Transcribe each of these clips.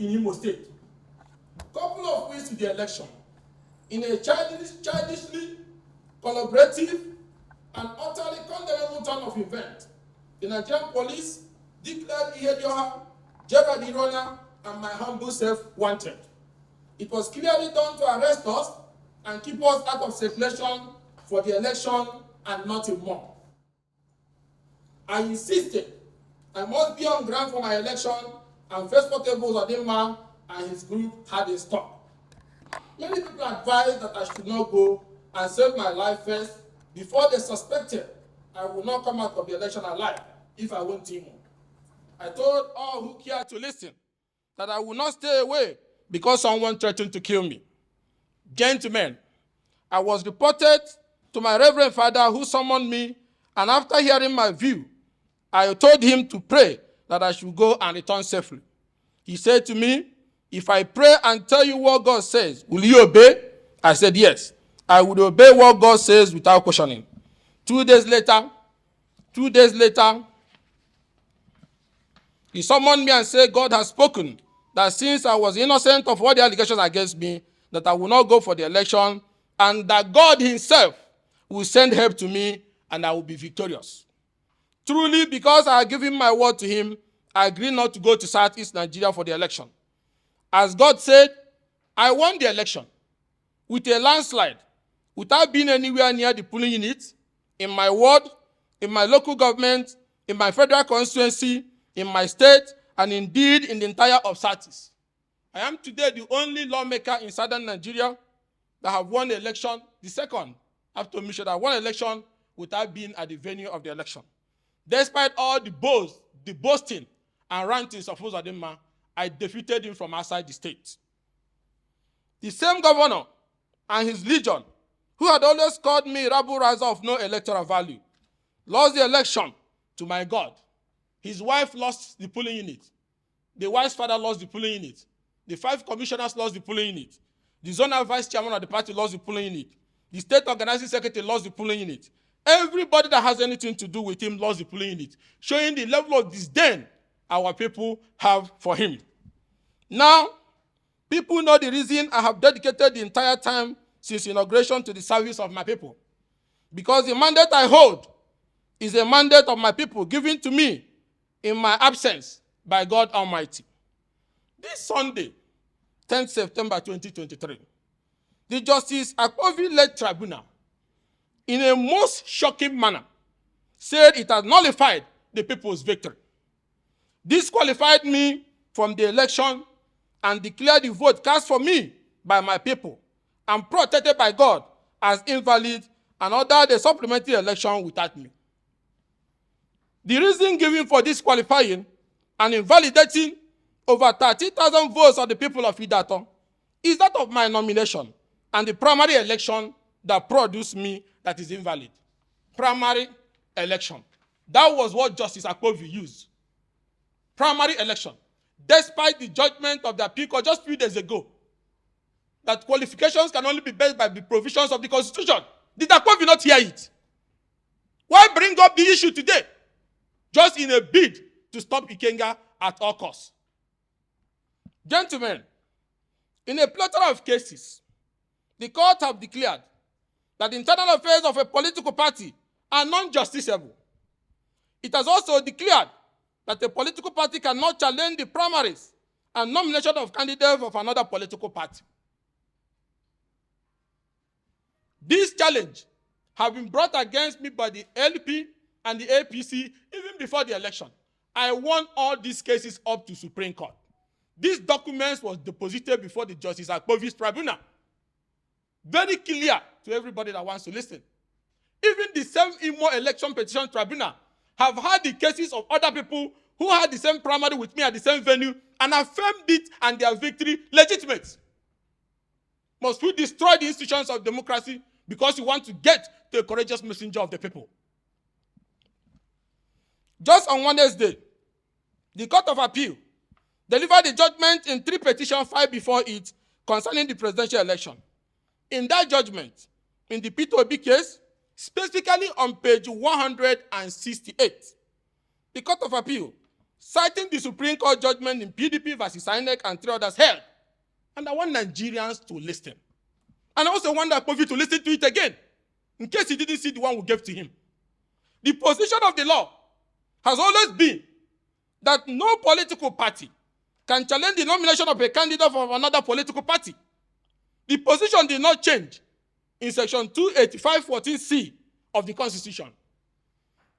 in Imo State. Couple of weeks to the election, in a childishly collaborative and utterly condemnable turn of events, the Nigerian police declared Ihedioha, Gerald Irona, and my humble self wanted. It was clearly done to arrest us and keep us out of circulation for the election and nothing more. I insisted I must be on ground for my election and face whatever Uzodimma and his group had in stock. Many people advised that I should not go and save my life first before they suspected I would not come out of the election alive if I went Imo. I told all who cared to listen that I would not stay away because someone threatened to kill me. Gentlemen, I was reported to my Reverend Father who summoned me, and after hearing my view, I told him to pray that I should go and return safely. He said to me, if I pray and tell you what God says, will you obey? I said, yes. I would obey what God says without questioning. 2 days later, he summoned me and said, God has spoken that since I was innocent of all the allegations against me, that I will not go for the election, and that God himself will send help to me, and I will be victorious. Truly, because I have given my word to him, I agree not to go to Southeast Nigeria for the election. As God said, I won the election with a landslide, without being anywhere near the polling unit, in my ward, in my local government, in my federal constituency, in my state, and indeed in the entire of Southeast. I am today the only lawmaker in southern Nigeria that have won the election, the second after Misha that won election without being at the venue of the election. Despite all the boasting and rantings of Uzodimma, I defeated him from outside the state. The same governor and his legion, who had always called me rabble-rouser of no electoral value, lost the election to my God. His wife lost the polling unit. The wife's father lost the polling unit. The 5 commissioners lost the polling unit. The zonal vice chairman of the party lost the polling unit. The state organizing secretary lost the polling unit. Everybody that has anything to do with him lost the polling unit, showing the level of disdain our people have for him. Now, people know the reason I have dedicated the entire time since inauguration to the service of my people. Because the mandate I hold is a mandate of my people given to me in my absence by God Almighty. This Sunday, 10th September 2023, the Justice Akpovi-led Tribunal, in a most shocking manner, said it has nullified the people's victory, disqualified me from the election, and declared the vote cast for me by my people and protected by God as invalid, and ordered a supplementary election without me. The reason given for disqualifying and invalidating over 30,000 votes of the people of Idato is that of my nomination and the primary election that produced me that is invalid. Primary election. That was what Justice Akpovi used. Primary election. Despite the judgment of the appeal court just a few days ago, that qualifications can only be based by the provisions of the Constitution. Did Akpovi not hear it? Why bring up the issue today? Just in a bid to stop Ikenga at all costs. Gentlemen, in a plethora of cases, the court have declared that the internal affairs of a political party are non-justiciable. It has also declared that a political party cannot challenge the primaries and nomination of candidates of another political party. This challenge have been brought against me by the LP and the APC even before the election. I won all these cases up to Supreme Court. These documents was deposited before the Justice Akpovi's Tribunal. Very clear to everybody that wants to listen. Even the same Imo Election Petition Tribunal have had the cases of other people who had the same primary with me at the same venue and affirmed it and their victory legitimate. Must we destroy the institutions of democracy because you want to get to a courageous messenger of the people? Just on Wednesday, the Court of Appeal delivered a judgment in 3 petitions filed before it concerning the presidential election. In that judgment, in the P2B case, specifically on page 168, the Court of Appeal citing the Supreme Court judgment in PDP versus INEC and 3 others held. And I want Nigerians to listen. And I also want Akpovi to listen to it again, in case he didn't see the one we gave to him. The position of the law has always been that no political party can challenge the nomination of a candidate from another political party. The position did not change in section 285(14)(c) of the Constitution.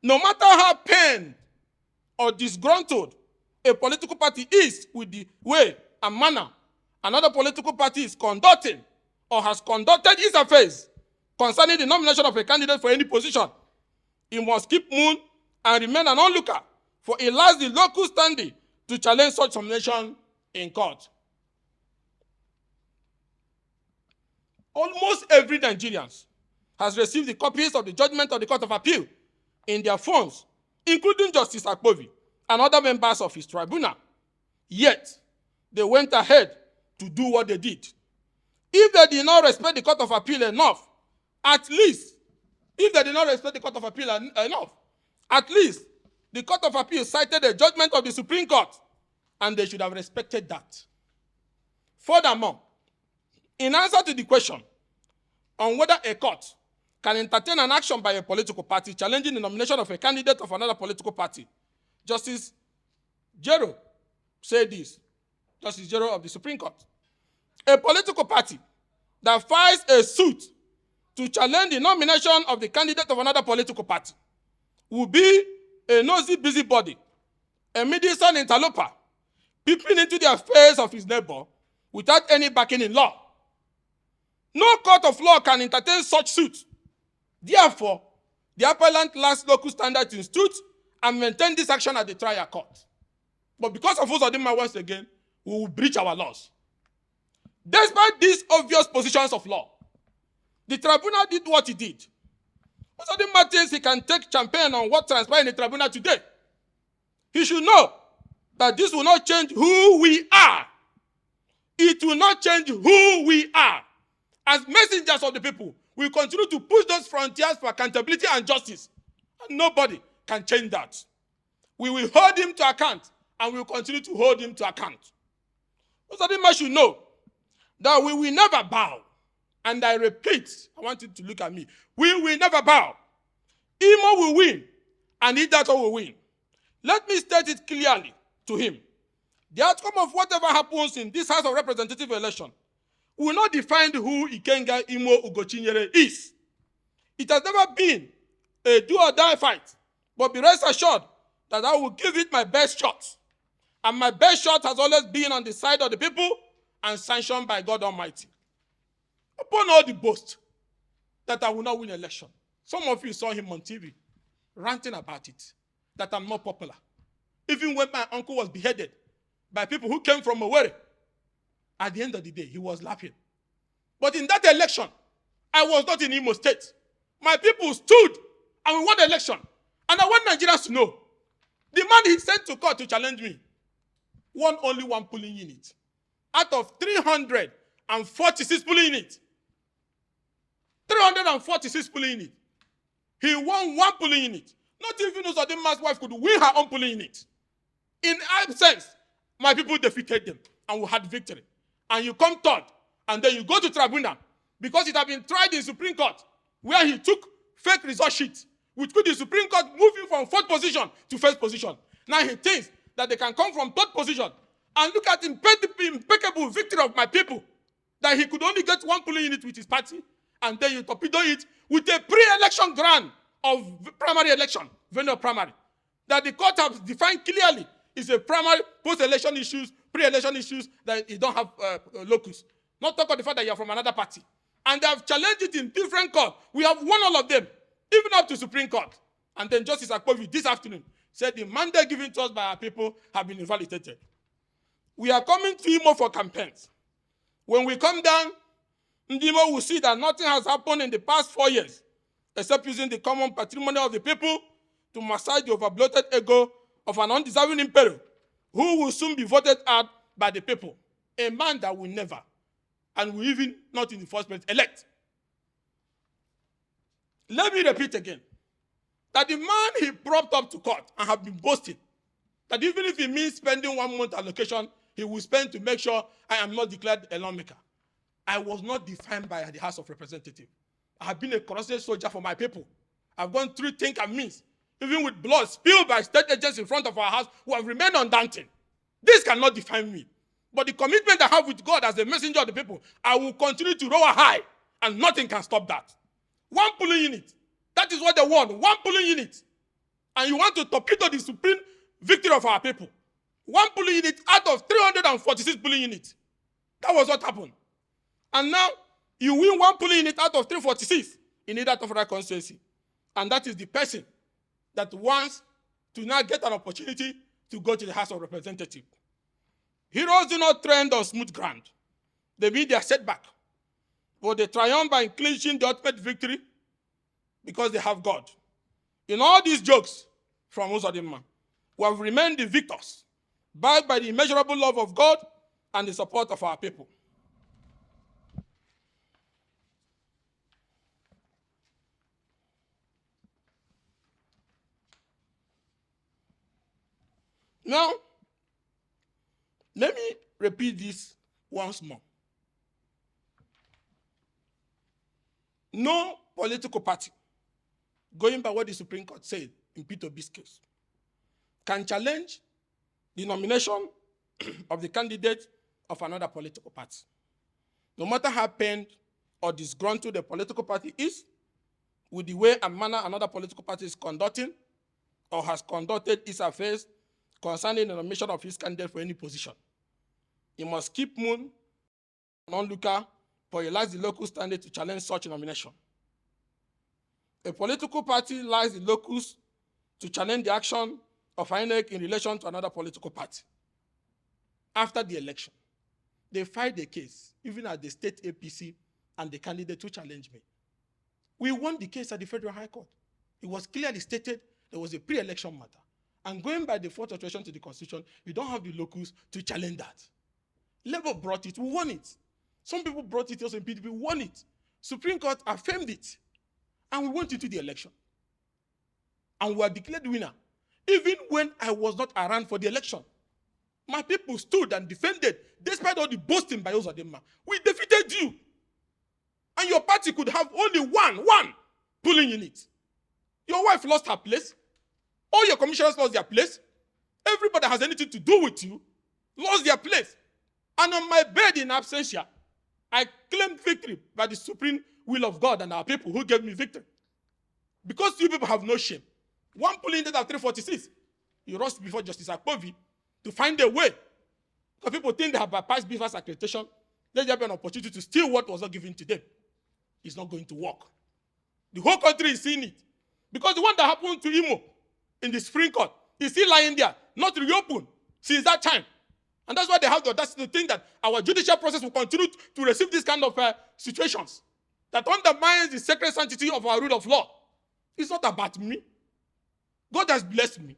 No matter how pained or disgruntled a political party is with the way and manner another political party is conducting or has conducted its affairs concerning the nomination of a candidate for any position, it must keep mum and remain an onlooker, for it lacks the local standing to challenge such nomination in court. Almost every Nigerian has received the copies of the judgment of the Court of Appeal in their phones, including Justice Akpovi and other members of his tribunal. Yet, they went ahead to do what they did. If they did not respect the Court of Appeal enough, at least the Court of Appeal cited the judgment of the Supreme Court, and they should have respected that. Furthermore, in answer to the question on whether a court can entertain an action by a political party challenging the nomination of a candidate of another political party, Justice Jero said this, Justice Jero of the Supreme Court. A political party that files a suit to challenge the nomination of the candidate of another political party will be a nosy busybody, a meddlesome interloper, peeping into the affairs of his neighbor without any backing in law. No court of law can entertain such suit. Therefore, the appellant lacks local standards in suit and maintain this action at the trial court. But because of Uzodimma, once again, we will breach our laws. Despite these obvious positions of law, the tribunal did what it did. Uzodimma thinks he can take champagne on what transpired in the tribunal today. He should know that this will not change who we are. It will not change who we are. As messengers of the people, we continue to push those frontiers for accountability and justice. And nobody can change that. We will hold him to account, and we will continue to hold him to account. Uzodimma should know that we will never bow. And I repeat, I want you to look at me. We will never bow. Imo will win, and Idato will win. Let me state it clearly to him. The outcome of whatever happens in this House of Representative election will not define who Ikenga Imo Ugochinyere is. It has never been a do-or-die fight, but be rest assured that I will give it my best shot. And my best shot has always been on the side of the people and sanctioned by God Almighty. Upon all the boast that I will not win election, some of you saw him on TV ranting about it, that I'm not popular. Even when my uncle was beheaded by people who came from Owerri, at the end of the day, he was laughing. But in that election, I was not in Imo State. My people stood and we won the election. And I want Nigerians to know, the man he sent to court to challenge me won only one polling unit. Out of 346 polling units, 346 polling units, he won one polling unit. Not even Uzodimma's wife could win her own polling unit. In absence, my people defeated them and we had victory. And you come third, and then you go to tribunal because it had been tried in Supreme Court where he took fake result sheets, which could the Supreme Court move him from 4th position to 1st position. Now he thinks that they can come from 3rd position and look at the impeccable victory of my people, that he could only get one polling unit with his party, and then you torpedo it with a pre-election grant of primary election, venue primary, that the court has defined clearly is a primary, post-election issues, pre-election issues, that you don't have locus. Not talk about the fact that you're from another party. And they have challenged it in different courts. We have won all of them, even up to Supreme Court. And then Justice Akpovi this afternoon said the mandate given to us by our people have been invalidated. We are coming to Imo for campaigns. When we come down, Ndimo will see that nothing has happened in the past 4 years, except using the common patrimony of the people to massage the overbloated ego of an undeserving imperial who will soon be voted out by the people. A man that will never, and will even not in the first place, elect. Let me repeat again, that the man he propped up to court and have been boasting that even if it means spending 1 month allocation, he will spend to make sure I am not declared a lawmaker. I was not defined by the House of Representatives. I have been a corrupted soldier for my people. I've gone through think and means, even with blood spilled by state agents in front of our house who have remained undaunted. This cannot define me. But the commitment I have with God as a messenger of the people, I will continue to roar high, and nothing can stop that. 1 polling unit. That is what they want. 1 polling unit. And you want to torpedo the supreme victory of our people. 1 polling unit out of 346 polling units. That was what happened. And now, you win 1 polling unit out of 346 in either of that constituency. And that is the person that wants to now get an opportunity to go to the House of Representatives. Heroes do not trend on smooth ground. They meet their setback. But they triumph by clinching the ultimate victory because they have God. In all these jokes from Uzodimma, we have remained the victors, backed by the immeasurable love of God and the support of our people. Now, let me repeat this once more. No political party, going by what the Supreme Court said in P2B's case, can challenge the nomination of the candidate of another political party. No matter how pained or disgruntled the political party is with the way and manner another political party is conducting or has conducted its affairs concerning the nomination of his candidate for any position, he must keep mum an onlooker, for he lacks the local standard to challenge such a nomination. A political party lacks the locus to challenge the action of INEC in relation to another political party. After the election, they filed a case, even at the state APC and the candidate who challenged me. We won the case at the Federal High Court. It was clearly stated there was a pre-election matter. And going by the fourth alteration to the Constitution, you don't have the locus to challenge that. Labour brought it, we won it. Some people brought it also in PDP, we won it. Supreme Court affirmed it. And we went into the election. And we were declared winner. Even when I was not around for the election, my people stood and defended, despite all the boasting by Uzodimma. We defeated you. And your party could have only one polling unit. Your wife lost her place. All your commissioners lost their place. Everybody that has anything to do with you lost their place. And on my bed in absentia, I claimed victory by the supreme will of God and our people who gave me victory. Because you people have no shame. 1 polling unit of 346, you rushed before Justice Akpovi to find a way. Because people think they have bypassed BFAS accreditation, let there be an opportunity to steal what was not given to them. It's not going to work. The whole country is seeing it. Because the one that happened to Imo in the Supreme Court is still lying there, not reopened since that time. And that's why they have the audacity to think that our judicial process will continue to receive this kind of situations that undermines the sacred sanctity of our rule of law. It's not about me. God has blessed me.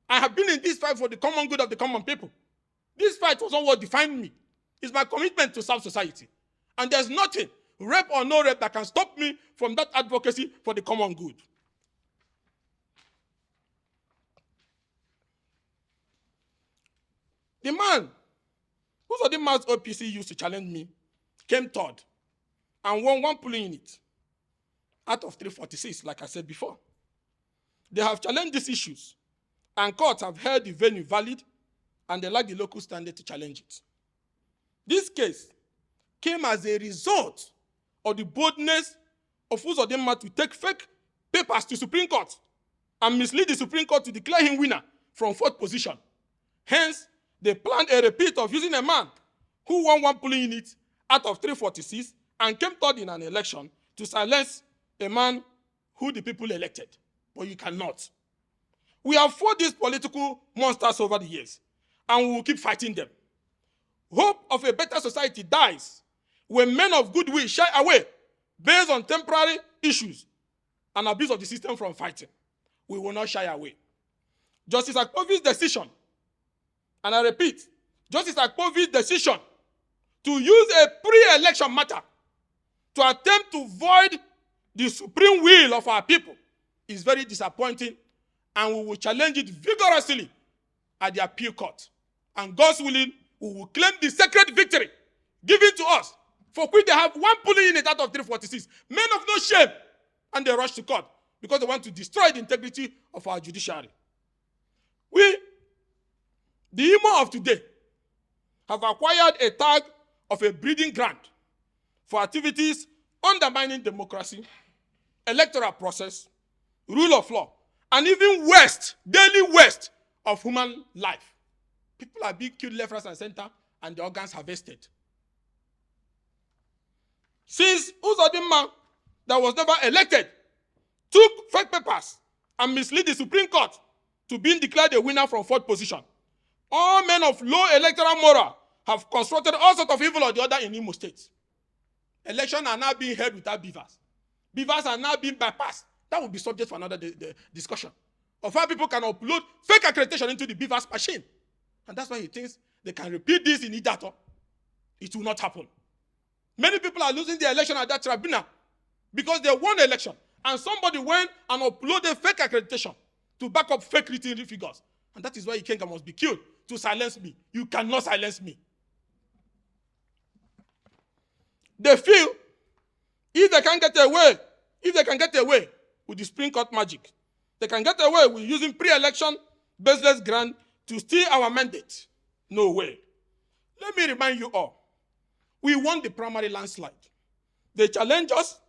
I have been in this fight for the common good of the common people. This fight was not what defined me. It's my commitment to serve society. And there's nothing, rep or no rep, that can stop me from that advocacy for the common good. The man whose Uzodimma's OPC used to challenge me came third and won 1 polling unit out of 346, like I said before. They have challenged these issues, and courts have held the venue valid, and they lack the local standard to challenge it. This case came as a result of the boldness of Uzodimma to take fake papers to Supreme Court and mislead the Supreme Court to declare him winner from 4th position. Hence, they planned a repeat of using a man who won 1 polling unit out of 346 and came third in an election to silence a man who the people elected. But you cannot. We have fought these political monsters over the years, and we will keep fighting them. Hope of a better society dies when men of goodwill shy away based on temporary issues and abuse of the system from fighting. We will not shy away. Justice Akpovi's decision, and I repeat, Justice Akpovi's decision to use a pre-election matter to attempt to void the supreme will of our people is very disappointing, and we will challenge it vigorously at the appeal court. And God's willing, we will claim the sacred victory given to us, for which they have one polling unit out of 346. Men of no shame. And they rush to court because they want to destroy the integrity of our judiciary. We, the Imo of today, have acquired a tag of a breeding ground for activities undermining democracy, electoral process, rule of law, and even daily waste of human life. People are being killed left, right, and center, and the organs harvested. Since Uzodimma, that was never elected, took fake papers and misled the Supreme Court to being declared a winner from fourth position, all men of low electoral morale have constructed all sorts of evil or the other in Imo State. Elections are now being held without beavers. Beavers are now being bypassed. That will be subject for another discussion of how people can upload fake accreditation into the beavers machine. And that's why he thinks they can repeat this in Idato. It will not happen. Many people are losing their election at that tribunal because they won the election and somebody went and uploaded fake accreditation to back up fake written figures. And that is why Ikenga must be killed to silence me. You cannot silence me. They feel if they can get away with the Supreme Court magic, they can get away with using pre-election baseless grant to steal our mandate. No way. Let me remind you all, we won the primary landslide. They challenged us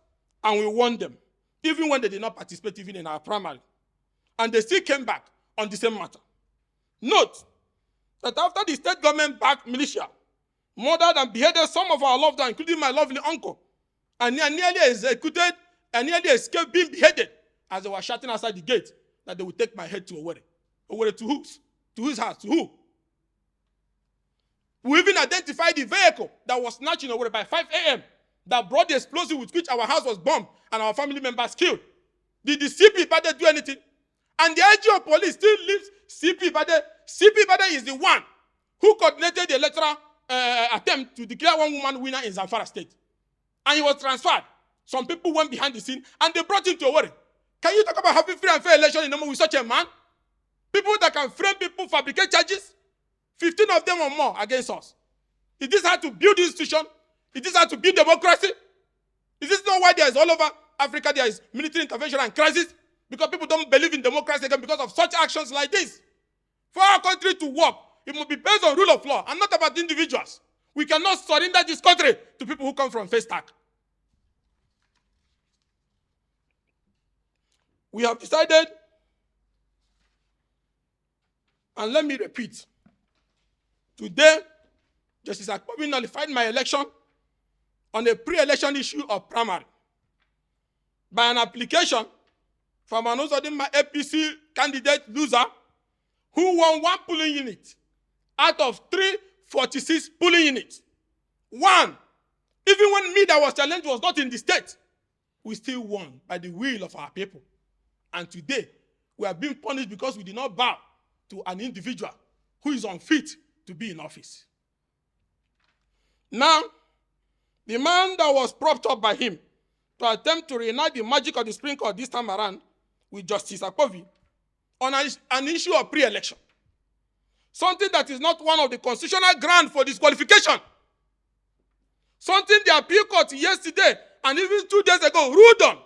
and we won them, even when they did not participate even in our primary. And they still came back on the same matter. Note that after the state government-backed militia murdered and beheaded some of our loved ones, including my lovely uncle, and nearly executed and nearly escaped being beheaded as they were shouting outside the gate that they would take my head to Owerri. Owerri to whose? To whose house? To who? We even identified the vehicle that was snatched in Owerri by 5 a.m. that brought the explosive with which our house was bombed and our family members killed. Did the CP Bade do anything? And the IG of police still leaves CP Bade. CP Bade is the one who coordinated the electoral attempt to declare one woman winner in Zamfara State. And he was transferred. Some people went behind the scene and they brought him to Owerri. Can you talk about having free and fair election in Omo with such a man? People that can frame people, fabricate charges, 15 of them or more against us. Is this how to build institution? Is this how to build democracy? Is this not why there is all over Africa there is military intervention and crisis? Because people don't believe in democracy again because of such actions like this. For our country to work, it must be based on rule of law and not about individuals. We cannot surrender this country to people who come from face stack. We have decided, and let me repeat, today, Justice Akpobi nullified my election on a pre-election issue of primary by an application from an Uzodimma APC candidate loser who won one polling unit out of 346 polling units. One. Even when me that was challenged was not in the state, we still won by the will of our people. And today, we are being punished because we did not bow to an individual who is unfit to be in office. Now, the man that was propped up by him to attempt to reignite the magic of the Supreme Court this time around with Justice Akpobi on an issue of pre-election. Something that is not one of the constitutional grounds for disqualification. Something the appeal court yesterday and even 2 days ago ruled on.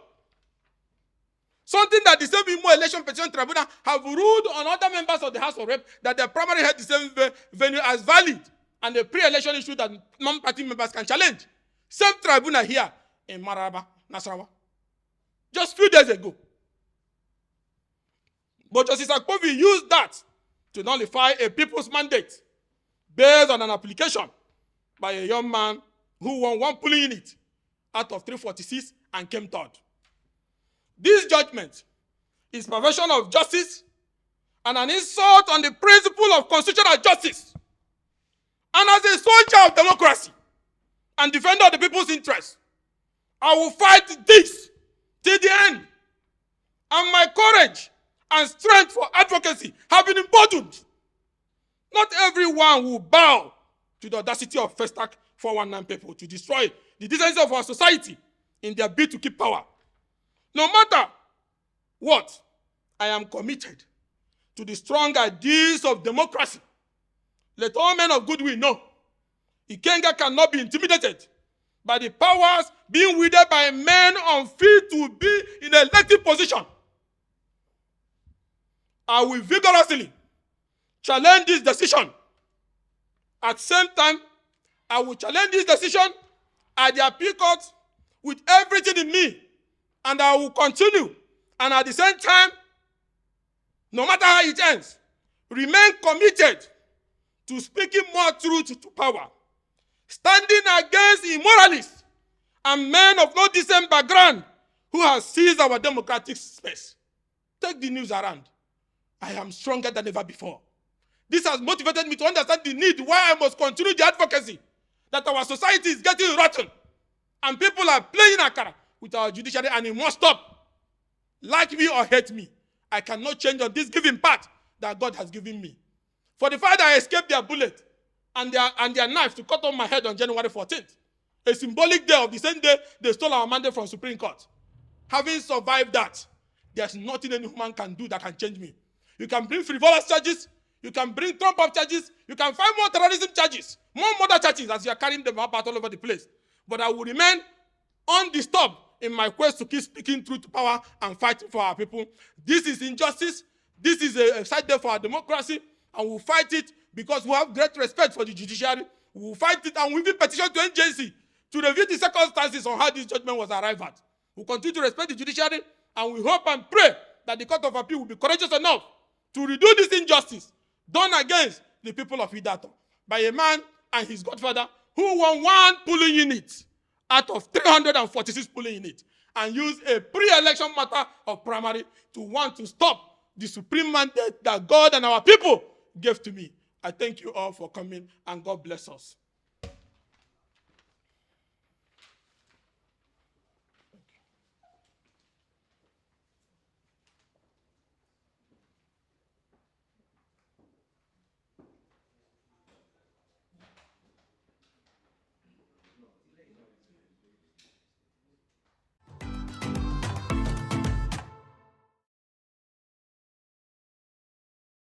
Something that the same Imo Election Petition Tribunal have ruled on other members of the House of Rep that their primary held the same venue as valid and the pre-election issue that non-party members can challenge. Same tribunal here in Maraba, Nasarawa. Just a few days ago. But Justice Akpobi used that to nullify a people's mandate based on an application by a young man who won one polling unit out of 346 and came third. This judgment is perversion of justice and an insult on the principle of constitutional justice. And as a soldier of democracy and defender of the people's interests, I will fight this till the end. And my courage and strength for advocacy have been emboldened. Not everyone will bow to the audacity of Festac 419 people to destroy the decency of our society in their bid to keep power. No matter what, I am committed to the strong ideals of democracy. Let all men of goodwill know Ikenga cannot be intimidated by the powers being wielded by men unfit to be in an elective position. I will vigorously challenge this decision. At the same time, I will challenge this decision at the appeal court with everything in me, and I will continue. And at the same time, no matter how it ends, remain committed to speaking more truth to power, standing against immoralists and men of no decent background who have seized our democratic space. Take the news around. I am stronger than ever before. This has motivated me to understand the need why I must continue the advocacy that our society is getting rotten and people are playing akara with our judiciary, and it must stop. Like me or hate me, I cannot change on this given path that God has given me. For the fact that I escaped their bullet and their knife to cut off my head on January 14th, a symbolic day of the same day they stole our mandate from Supreme Court. Having survived that, there's nothing any human can do that can change me. You can bring frivolous charges, you can bring Trump-up charges, you can find more terrorism charges, more murder charges as you are carrying them about all over the place. But I will remain undisturbed in my quest to keep speaking truth to power and fighting for our people. This is injustice. This is a side day for our democracy, and we'll fight it because we have great respect for the judiciary. We'll fight it, and we'll be petition to NJC to review the circumstances on how this judgment was arrived at. We'll continue to respect the judiciary, and we hope and pray that the Court of Appeal will be courageous enough to redo this injustice done against the people of Idato by a man and his godfather who won 1 polling unit out of 346 polling units and used a pre-election matter of primary to want to stop the supreme mandate that God and our people gave to me. I thank you all for coming, and God bless us.